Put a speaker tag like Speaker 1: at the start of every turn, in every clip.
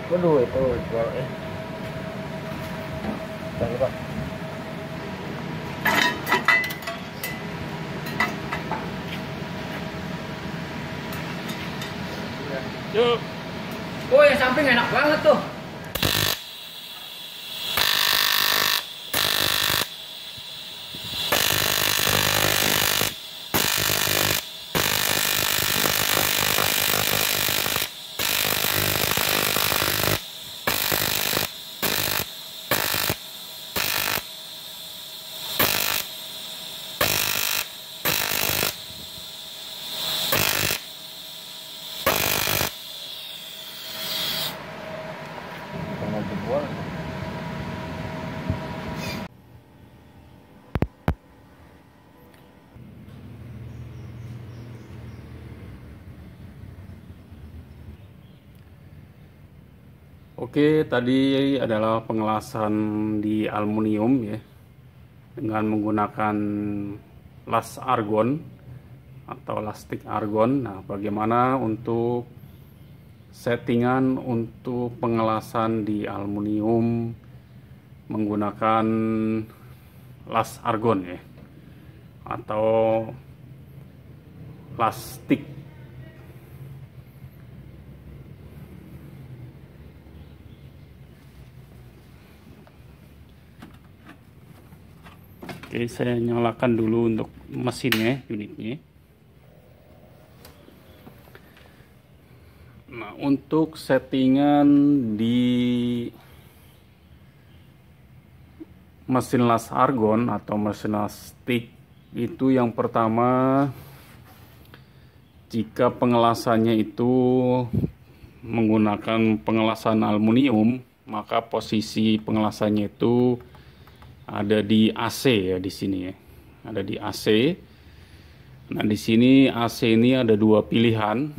Speaker 1: Waduh, itu jual jangan lupa.
Speaker 2: Yuk.
Speaker 1: Oh, yang samping enak banget tuh. Mau dibuang.
Speaker 2: Oke, tadi adalah pengelasan di aluminium ya, dengan menggunakan las argon atau lastik argon. Nah, bagaimana untuk settingan untuk pengelasan di aluminium menggunakan las argon ya, atau plastik. Oke, saya nyalakan dulu untuk mesinnya, unitnya. Nah, untuk settingan di mesin las argon atau mesin las stick itu, yang pertama, jika pengelasannya itu menggunakan pengelasan aluminium, maka posisi pengelasannya itu ada di AC ya, di sini ya. Ada di AC. Nah, di sini AC ini ada dua pilihan.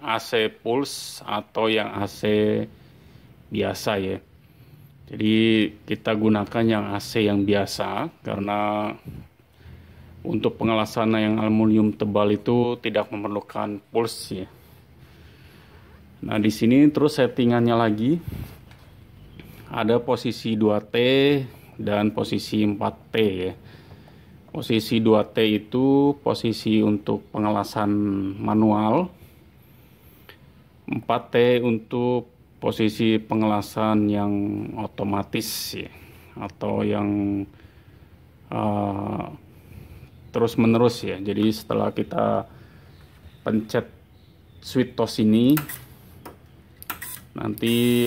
Speaker 2: AC pulse atau yang AC biasa ya. Jadi kita gunakan yang AC yang biasa karena untuk pengelasan yang aluminium tebal itu tidak memerlukan pulse ya. Nah, di sini terus settingannya lagi. Ada posisi 2T dan posisi 4T ya. Posisi 2T itu posisi untuk pengelasan manual. 4T untuk posisi pengelasan yang otomatis ya, atau yang terus menerus ya. Jadi setelah kita pencet switch tos ini, nanti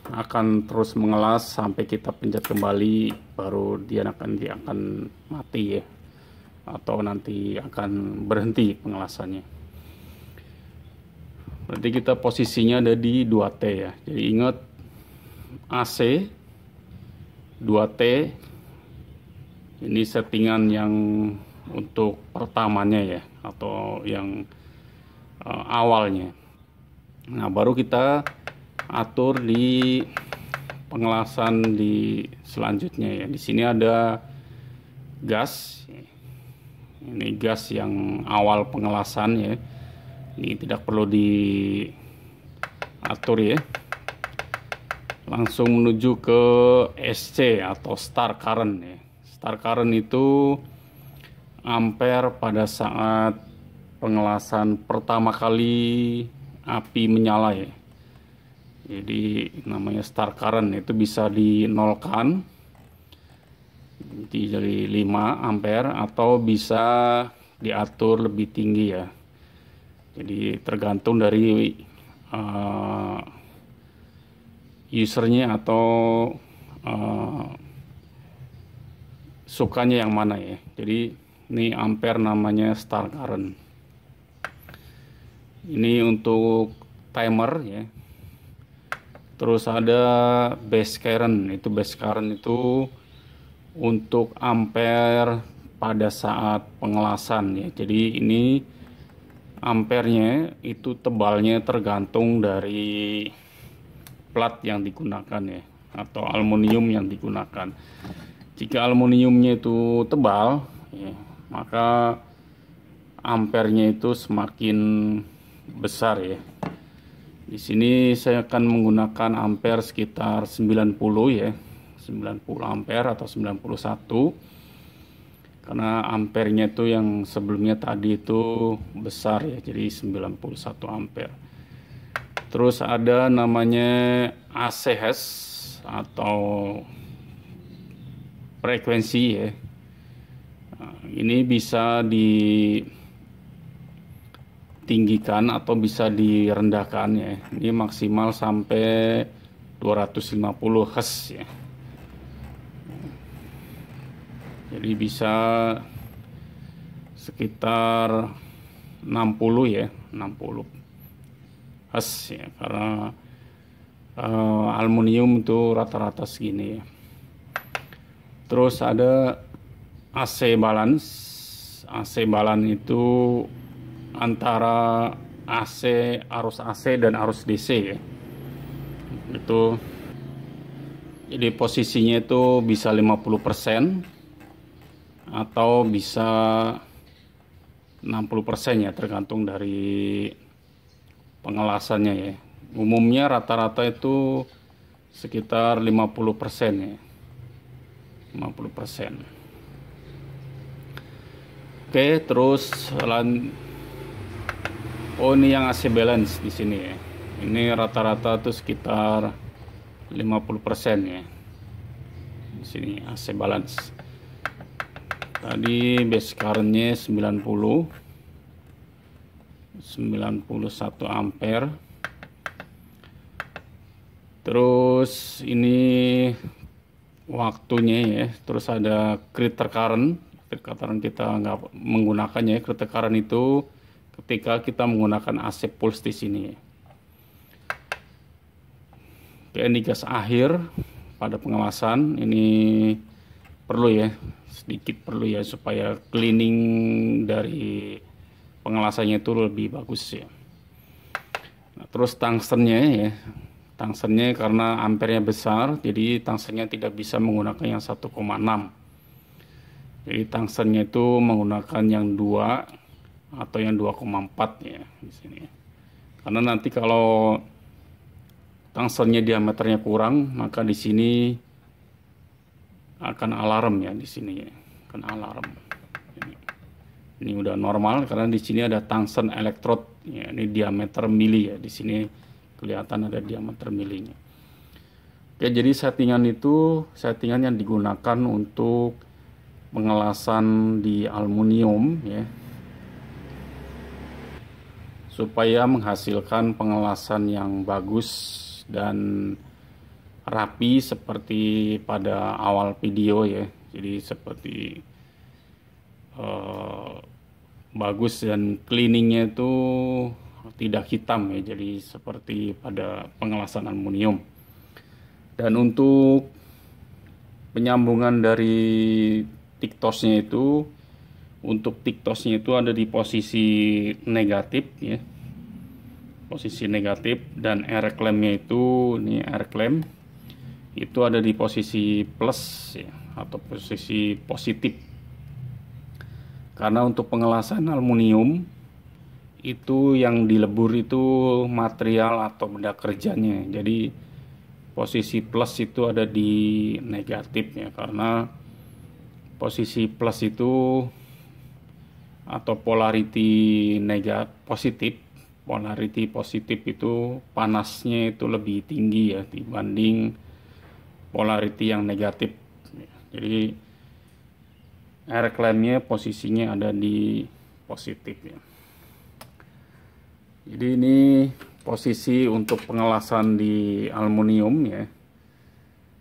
Speaker 2: akan terus mengelas sampai kita pencet kembali, baru dia akan mati ya, atau nanti akan berhenti pengelasannya. Berarti kita posisinya ada di 2T ya. Jadi ingat, AC 2T ini settingan yang untuk pertamanya ya, atau yang awalnya. Nah, baru kita atur di pengelasan di selanjutnya ya. Di sini ada gas. Ini gas yang awal pengelasan ya. Ini tidak perlu diatur ya. Langsung menuju ke SC atau start current ya. Start current itu ampere pada saat pengelasan pertama kali api menyala ya. Jadi namanya start current, itu bisa dinolkan jadi 5 ampere atau bisa diatur lebih tinggi ya. Jadi tergantung dari usernya atau sukanya yang mana ya. Jadi ini ampere namanya start current. Ini untuk timer ya. Terus ada base current. Itu base current itu untuk ampere pada saat pengelasan ya. Jadi ini ampernya itu tebalnya tergantung dari plat yang digunakan ya, atau aluminium yang digunakan. Jika aluminiumnya itu tebal ya, maka ampernya itu semakin besar ya. Di sini saya akan menggunakan ampere sekitar 90 ya. 90 ampere atau 91. Karena ampernya itu yang sebelumnya tadi itu besar ya, jadi 91 ampere. Terus ada namanya ACS atau frekuensi ya. Nah, ini bisa ditinggikan atau bisa direndahkan ya. Ini maksimal sampai 250 Hz ya. Jadi bisa sekitar 60 ya, 60 Hz ya, karena aluminium itu rata-rata segini ya. Terus ada AC balance. AC balance itu antara arus AC dan arus DC ya. Itu jadi posisinya itu bisa 50% atau bisa 60% ya, tergantung dari pengelasannya ya. Umumnya rata-rata itu sekitar 50% ya. 50%. Oke, terus ini yang AC balance di sini ya. Ini rata-rata tuh sekitar 50% ya. Di sini AC balance. Tadi base current-nya 91 ampere. Terus ini waktunya ya. Terus ada critical current. Critical current kita nggak menggunakannya. Critical current itu ketika kita menggunakan AC pulse di sini ya. Oke, ini gas akhir pada pengelasan. Ini perlu ya, sedikit perlu ya, supaya cleaning dari pengelasannya itu lebih bagus ya. Nah, terus tungstennya ya, tungstennya karena ampernya besar, jadi tungstennya tidak bisa menggunakan yang 1,6. Jadi tungstennya itu menggunakan yang 2 atau yang 2,4 ya di sini. Karena nanti kalau tungstennya diameternya kurang, maka di sini akan alarm ya, di sini ya, akan alarm. Ini udah normal karena di sini ada tungsten electrode ya, ini diameter mili ya, di sini kelihatan ada diameter milinya. Oke, jadi settingan itu settingan yang digunakan untuk pengelasan di aluminium ya, supaya menghasilkan pengelasan yang bagus dan rapi seperti pada awal video ya. Jadi seperti bagus dan cleaningnya itu tidak hitam ya, jadi seperti pada pengelasan aluminium. Dan untuk penyambungan dari tiktosnya itu, untuk tiktosnya itu ada di posisi negatif ya, posisi negatif, dan air clampnya itu, ini air clamp itu ada di posisi plus ya, atau posisi positif. Karena untuk pengelasan aluminium itu yang dilebur itu material atau benda kerjanya. Jadi posisi plus itu ada di negatif ya, karena posisi plus itu atau polarity positif, polarity positif itu panasnya itu lebih tinggi ya dibanding polarity yang negatif. Jadi air clampnya posisinya ada di positif ya. Jadi ini posisi untuk pengelasan di aluminium ya,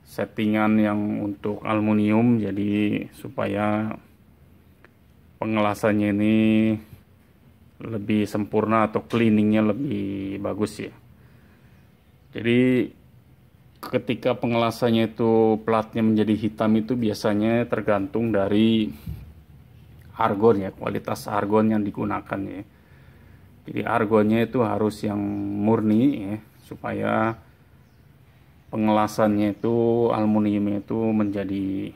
Speaker 2: settingan yang untuk aluminium, jadi supaya pengelasannya ini lebih sempurna atau cleaningnya lebih bagus ya. Jadi ketika pengelasannya itu platnya menjadi hitam itu biasanya tergantung dari argon ya, kualitas argon yang digunakan ya. Jadi argonnya itu harus yang murni ya, supaya pengelasannya itu aluminiumnya itu menjadi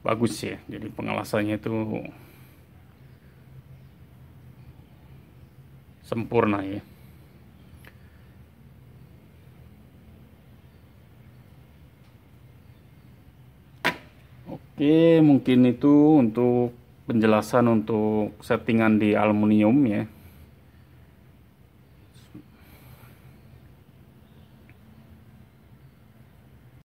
Speaker 2: bagus ya. Jadi pengelasannya itu sempurna ya. Oke, mungkin itu untuk penjelasan untuk settingan di aluminium ya.